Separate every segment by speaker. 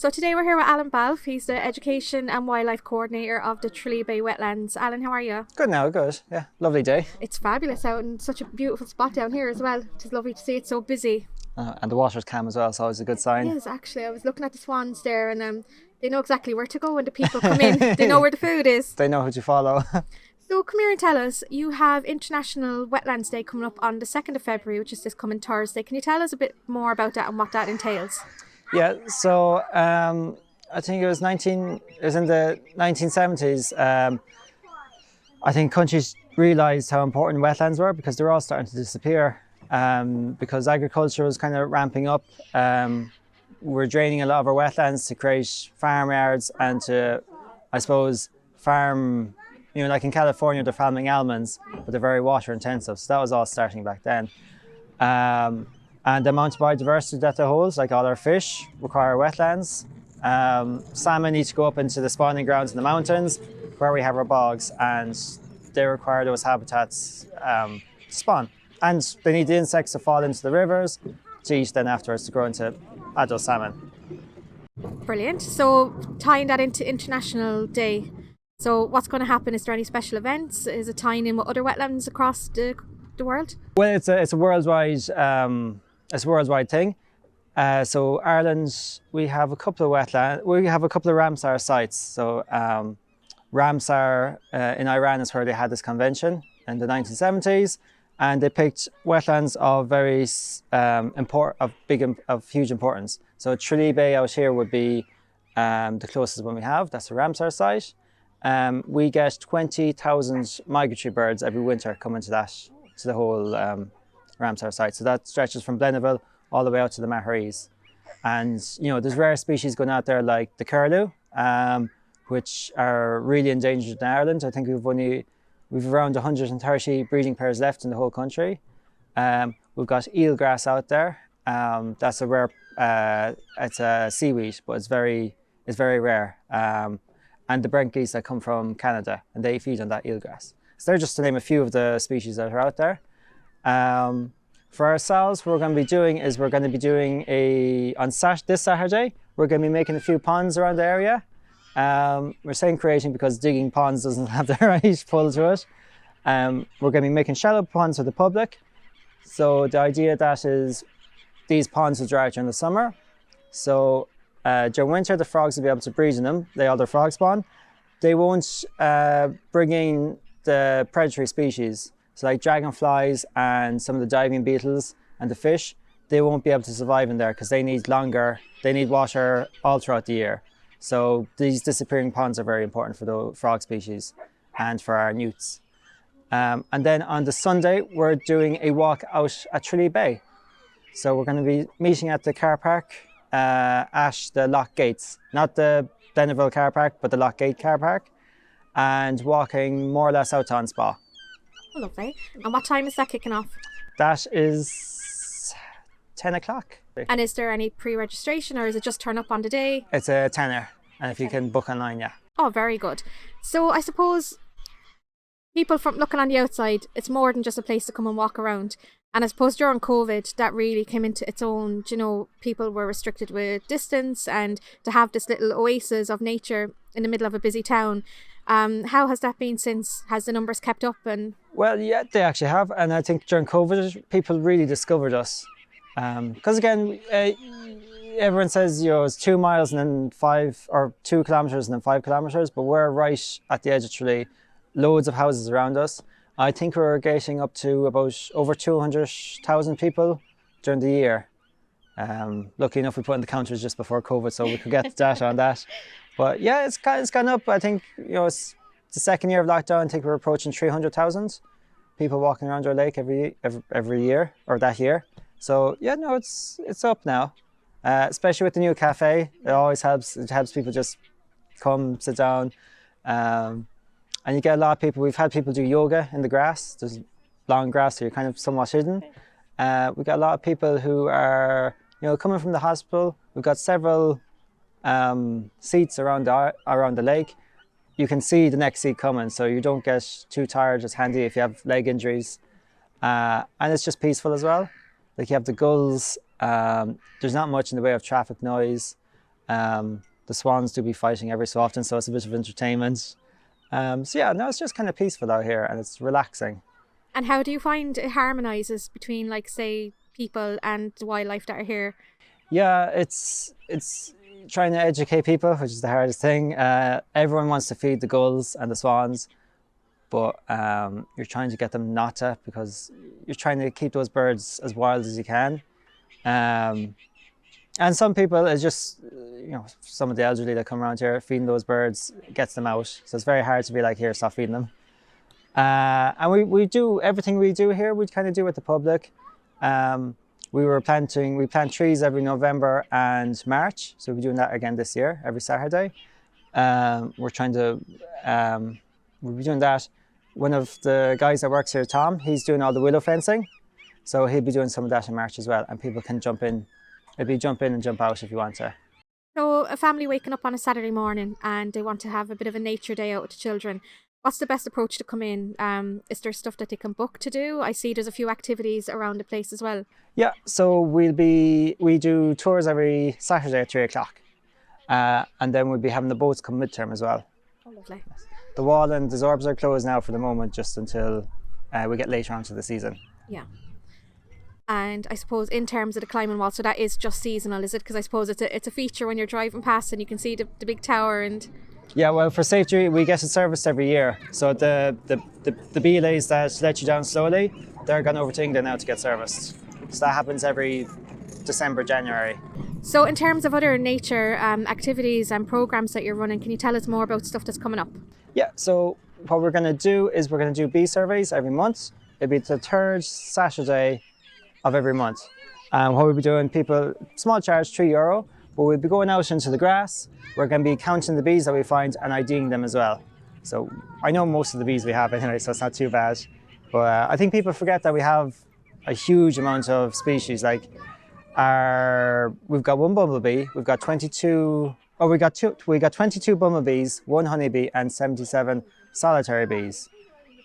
Speaker 1: So today we're here with Alan Balfe. He's the Education and Wildlife Coordinator of the Tralee Bay Wetlands. Alan, how are you?
Speaker 2: Good now, good. Yeah, lovely day.
Speaker 1: It's fabulous out and such a beautiful spot down here as well. It's lovely to see it so busy.
Speaker 2: And the water's calm as well, so always a good sign.
Speaker 1: It is actually. I was looking at the swans there and they know exactly where to go when the people come in. They know where the food is.
Speaker 2: They know who to follow.
Speaker 1: So come here and tell us, you have International Wetlands Day coming up on the 2nd of February, which is this coming Thursday. Can you tell us a bit more about that and what that entails?
Speaker 2: Yeah, so I think it was in the 1970s. I think countries realised how important wetlands were because they were all starting to disappear. Because agriculture was kind of ramping up. We're draining a lot of our wetlands to create farmyards and to, I suppose, farm, like in California, they're farming almonds, but they're very water intensive. So that was all starting back then. And the amount of biodiversity that they hold, like all our fish, require wetlands. Salmon need to go up into the spawning grounds in the mountains where we have our bogs, and they require those habitats to spawn. And they need the insects to fall into the rivers to eat then afterwards to grow into adult salmon.
Speaker 1: Brilliant. So tying that into International Day, so what's going to happen? Is there any special events? Is it tying in with other wetlands across the world?
Speaker 2: Well, it's a worldwide thing. So Ireland, we have a couple of wetlands. We have a couple of Ramsar sites. So Ramsar in Iran is where they had this convention in the 1970s. And they picked wetlands of huge importance. So Tralee Bay out here would be the closest one we have. That's the Ramsar site. We get 20,000 migratory birds every winter coming to the whole Ramsar site. So that stretches from Blenaville all the way out to the Maharees. And there's rare species going out there like the curlew, which are really endangered in Ireland. I think we've around 130 breeding pairs left in the whole country. We've got eelgrass out there. That's a rare, it's a seaweed, but it's very rare. And the brent geese that come from Canada, and they feed on that eelgrass. So they're just to name a few of the species that are out there. For ourselves, what we're going to be doing is this Saturday, we're going to be making a few ponds around the area. We're saying creating because digging ponds doesn't have the right pull to it. We're going to be making shallow ponds for the public. So the idea that is these ponds will dry out during the summer. So during winter, the frogs will be able to breed in them. All their frog spawn. They won't bring in the predatory species. So like dragonflies and some of the diving beetles and the fish, they won't be able to survive in there because they need water all throughout the year. So these disappearing ponds are very important for the frog species and for our newts. And then on the Sunday, we're doing a walk out at Tralee Bay. So we're going to be meeting at the car park at the Loch Gates, not the Blenaville car park, but the Loch Gate car park, and walking more or less out to Spa.
Speaker 1: Oh, lovely. And what time is that kicking off?
Speaker 2: That is 10 o'clock.
Speaker 1: And is there any pre-registration or is it just turn up on the day?
Speaker 2: It's a tenner, and if you can book online, yeah.
Speaker 1: Oh, very good. So I suppose people from looking on the outside, it's more than just a place to come and walk around. And I suppose during COVID, that really came into its own. People were restricted with distance, and to have this little oasis of nature in the middle of a busy town. How has that been since? Has the numbers kept up?
Speaker 2: Well, yeah, they actually have. And I think during COVID, people really discovered us. Because again, everyone says it's 2 miles and then 2 kilometres and then 5 kilometres, but we're right at the edge of Tralee. Loads of houses around us. I think we're getting up to about over 200,000 people during the year. Lucky enough, we put in the counters just before COVID, so we could get the data on that. But yeah, it's gone up. I think it's the second year of lockdown. I think we're approaching 300,000 people walking around our lake every year or that year. So yeah, no, it's up now. Especially with the new cafe, it always helps. It helps people just come, sit down, and you get a lot of people. We've had people do yoga in the grass. There's long grass, so you're kind of somewhat hidden. We've got a lot of people who are coming from the hospital. We've got several seats around the lake. You can see the next seat coming, so you don't get too tired. It's handy if you have leg injuries, and it's just peaceful as well. Like you have the gulls. There's not much in the way of traffic noise. The swans do be fighting every so often, so it's a bit of entertainment. So yeah, no, it's just kind of peaceful out here and it's relaxing.
Speaker 1: And how do you find it harmonises between, like, say, people and the wildlife that are here?
Speaker 2: Yeah, it's trying to educate people, which is the hardest thing. Everyone wants to feed the gulls and the swans, but you're trying to get them not to, because you're trying to keep those birds as wild as you can. And some people, it's just, some of the elderly that come around here, feeding those birds gets them out. So it's very hard to be like, here, stop feeding them. And we do everything we do here, we kind of do with the public. We plant trees every November and March. So we'll be doing that again this year, every Saturday. We'll be doing that. One of the guys that works here, Tom, he's doing all the willow fencing. So he'll be doing some of that in March as well. And people can jump in. Maybe jump in and jump out if you want to.
Speaker 1: So a family waking up on a Saturday morning and they want to have a bit of a nature day out with the children. What's the best approach to come in? Is there stuff that they can book to do? I see there's a few activities around the place as well.
Speaker 2: Yeah, so we do tours every Saturday at 3 o'clock. And then we'll be having the boats come midterm as well.
Speaker 1: Oh, lovely.
Speaker 2: The wall and the Zorbs are closed now for the moment, just until we get later on to the season.
Speaker 1: Yeah. And I suppose in terms of the climbing wall, so that is just seasonal, is it? Because I suppose it's a feature when you're driving past and you can see the big tower and...
Speaker 2: Yeah, well, for safety, we get it serviced every year. So the BLAs that let you down slowly, they're gone over to England now to get serviced. So that happens every December, January.
Speaker 1: So in terms of other nature activities and programs that you're running, can you tell us more about stuff that's coming up?
Speaker 2: Yeah, so what we're going to do is we're going to do bee surveys every month. It'll be the third Saturday of every month. What we'll be doing, people, small charge, €3, but we'll be going out into the grass. We're going to be counting the bees that we find and IDing them as well. So I know most of the bees we have anyway, so it's not too bad. But I think people forget that we have a huge amount of species. Like we've got one bumblebee, we've got 22 bumblebees, one honeybee, and 77 solitary bees.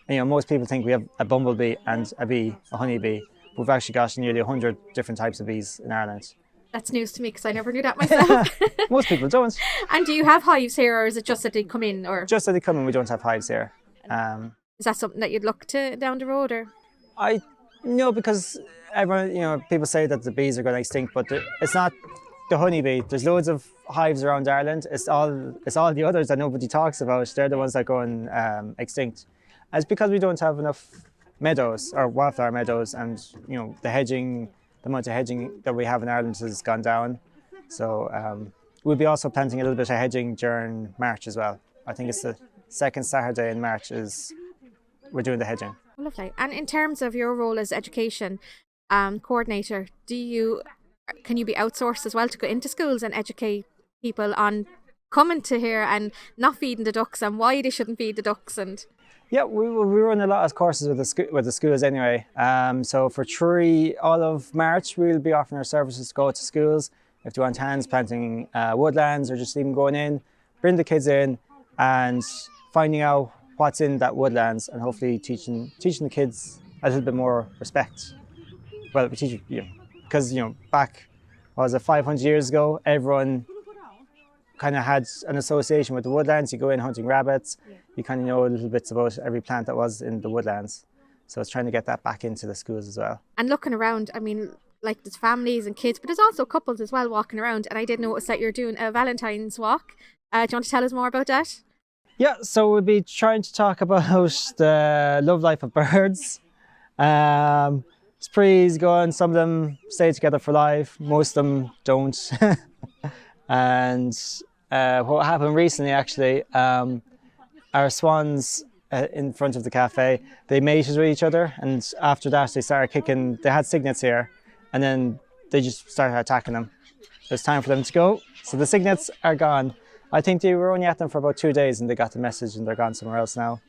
Speaker 2: And, most people think we have a bumblebee and a honeybee. We've actually got nearly 100 different types of bees in Ireland.
Speaker 1: That's news to me because I never knew that myself.
Speaker 2: Most people don't.
Speaker 1: And do you have hives here, or is it just that they come in? Or
Speaker 2: just that they come in, we don't have hives here.
Speaker 1: Is that something that you'd look to down the road, or?
Speaker 2: No, because everyone, people say that the bees are going extinct, but it's not the honeybee. There's loads of hives around Ireland. It's all the others that nobody talks about. They're the ones that are going extinct. And it's because we don't have enough meadows or wildflower meadows, and the amount of hedging that we have in Ireland has gone down. So we'll be also planting a little bit of hedging during March as well. I think it's the second Saturday in March we're doing the hedging.
Speaker 1: Lovely. And in terms of your role as education coordinator, can you be outsourced as well to go into schools and educate people on coming to here and not feeding the ducks and why they shouldn't feed the ducks? And
Speaker 2: yeah, we run a lot of courses with the schools anyway. So for all of March, we'll be offering our services to go to schools. If you want hands planting woodlands or just even going in, bring the kids in and finding out what's in that woodlands and hopefully teaching the kids a little bit more respect. Well, we teach because back, 500 years ago, everyone kind of had an association with the woodlands. You go in hunting rabbits, you kind of know a little bits about every plant that was in the woodlands. So it's trying to get that back into the schools as well. And
Speaker 1: looking around, I mean, like there's families and kids, but there's also couples as well walking around. And I did notice that you're doing a Valentine's walk. Do you want to tell us more about that?
Speaker 2: Yeah, so we'll be trying to talk about the love life of birds. It's pretty easy going. Some of them stay together for life. Most of them don't. And what happened recently, actually, our swans in front of the cafe, they mated with each other. And after that, they started kicking. They had cygnets here. And then they just started attacking them. It's time for them to go. So the cygnets are gone. I think they were only at them for about 2 days and they got the message and they're gone somewhere else now.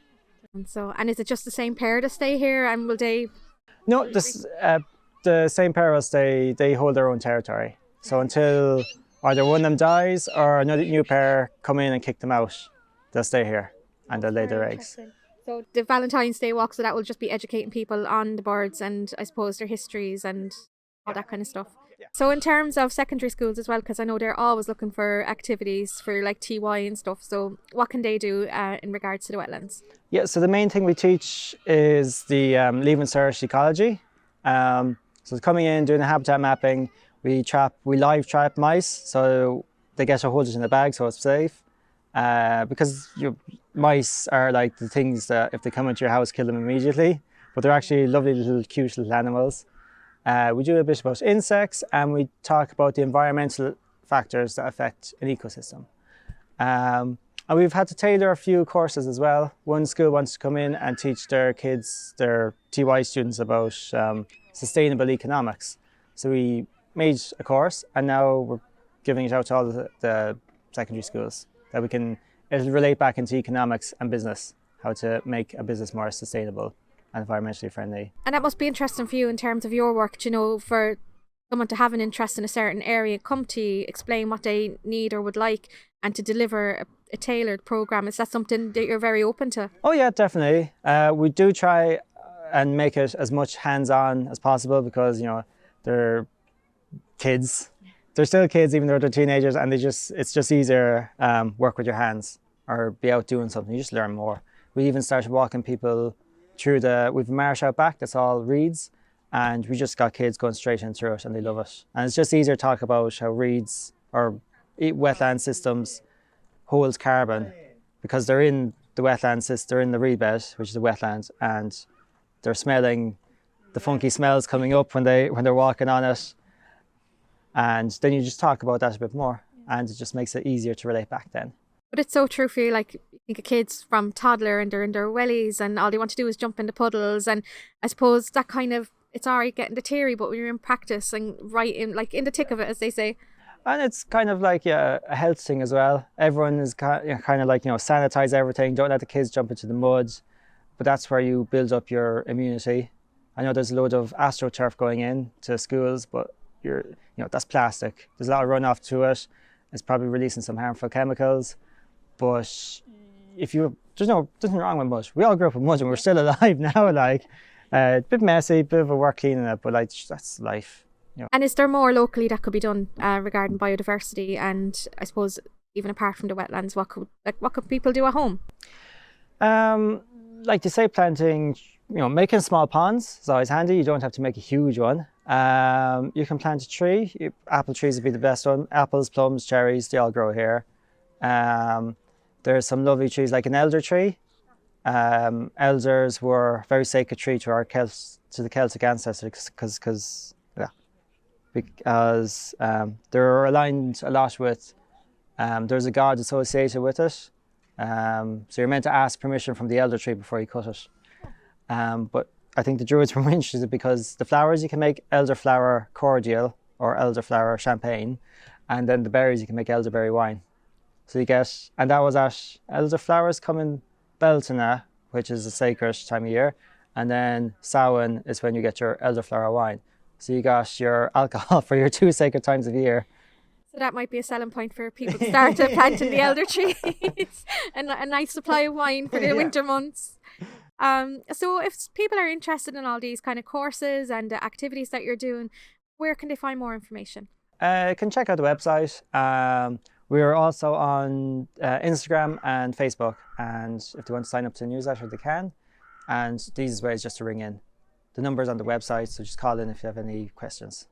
Speaker 1: And is it just the same pair that stay here and will they?
Speaker 2: No, the same pair will stay, they hold their own territory. So until either one of them dies or another new pair come in and kick them out, they'll stay here and they'll lay their eggs.
Speaker 1: So the Valentine's Day walk, so that will just be educating people on the birds and I suppose their histories and all that kind of stuff. So in terms of secondary schools as well, because I know they're always looking for activities for like TY and stuff. So what can they do in regards to the wetlands?
Speaker 2: Yeah, so the main thing we teach is the leaving cert ecology. So coming in, doing the habitat mapping, we live trap mice, so they get to hold it in a bag, so it's safe. Because your mice are like the things that if they come into your house, kill them immediately. But they're actually lovely little, cute little animals. We do a bit about insects, and we talk about the environmental factors that affect an ecosystem. And we've had to tailor a few courses as well. One school wants to come in and teach their kids, their TY students, about sustainable economics. So we made a course, and now we're giving it out to all the secondary schools that it'll relate back into economics and business, how to make a business more sustainable and environmentally friendly.
Speaker 1: And that must be interesting for you in terms of your work, you know, for someone to have an interest in a certain area, come to you, explain what they need or would like, and to deliver a tailored program. Is that something that you're very open to?
Speaker 2: Oh yeah, definitely. We do try and make it as much hands-on as possible, because, you know, they're kids. They're still kids, even though they're teenagers, and it's just easier work with your hands or be out doing something. You just learn more. We even started walking people through we've a marsh out back that's all reeds, and we just got kids going straight in through it, and they love it. And it's just easier to talk about how reeds or wetland systems holds carbon, because they're in the wetland system, they're in the reed bed, which is a wetland, and they're smelling the funky smells coming up when they're walking on it. And then you just talk about that a bit more, and it just makes it easier to relate back then.
Speaker 1: But it's so true for you, like, you think of kids from toddler and they're in their wellies and all they want to do is jump into puddles, and I suppose that kind of, it's alright getting the theory, but when you're in practice and right in, like, in the thick of it, as they say.
Speaker 2: And it's kind of like a health thing as well. Everyone is kind of like, you know, sanitize everything, don't let the kids jump into the mud, but that's where you build up your immunity. I know there's a load of AstroTurf going in to schools, but you know, that's plastic. There's a lot of runoff to it. It's probably releasing some harmful chemicals. But there's nothing wrong with mud. We all grew up with mud and we're still alive now. Like, a bit messy, a bit of a work cleaning it, but like, that's life. You know.
Speaker 1: And is there more locally that could be done regarding biodiversity, and I suppose even apart from the wetlands, what could people do at home?
Speaker 2: Like you say, planting, you know, making small ponds is always handy. You don't have to make a huge one. You can plant a tree. Apple trees would be the best one. Apples, plums, cherries, they all grow here. There's some lovely trees like an elder tree. Elders were a very sacred tree to the Celtic ancestors, because they're aligned a lot with, there's a god associated with it. So you're meant to ask permission from the elder tree before you cut it. But I think the Druids were interested because the flowers, you can make elderflower cordial or elderflower champagne, and then the berries you can make elderberry wine. So you get, and that was at elderflowers come in Beltana, which is a sacred time of year, and then Samhain is when you get your elderflower wine. So you got your alcohol for your 2 sacred times of year.
Speaker 1: So that might be a selling point for people to start planting the elder trees and a nice supply of wine for the winter months. So if people are interested in all these kind of courses and activities that you're doing, where can they find more information?
Speaker 2: You can check out the website. We're also on Instagram and Facebook, and if they want to sign up to the newsletter, they can. And these ways just to ring in. The number's on the website, so just call in if you have any questions.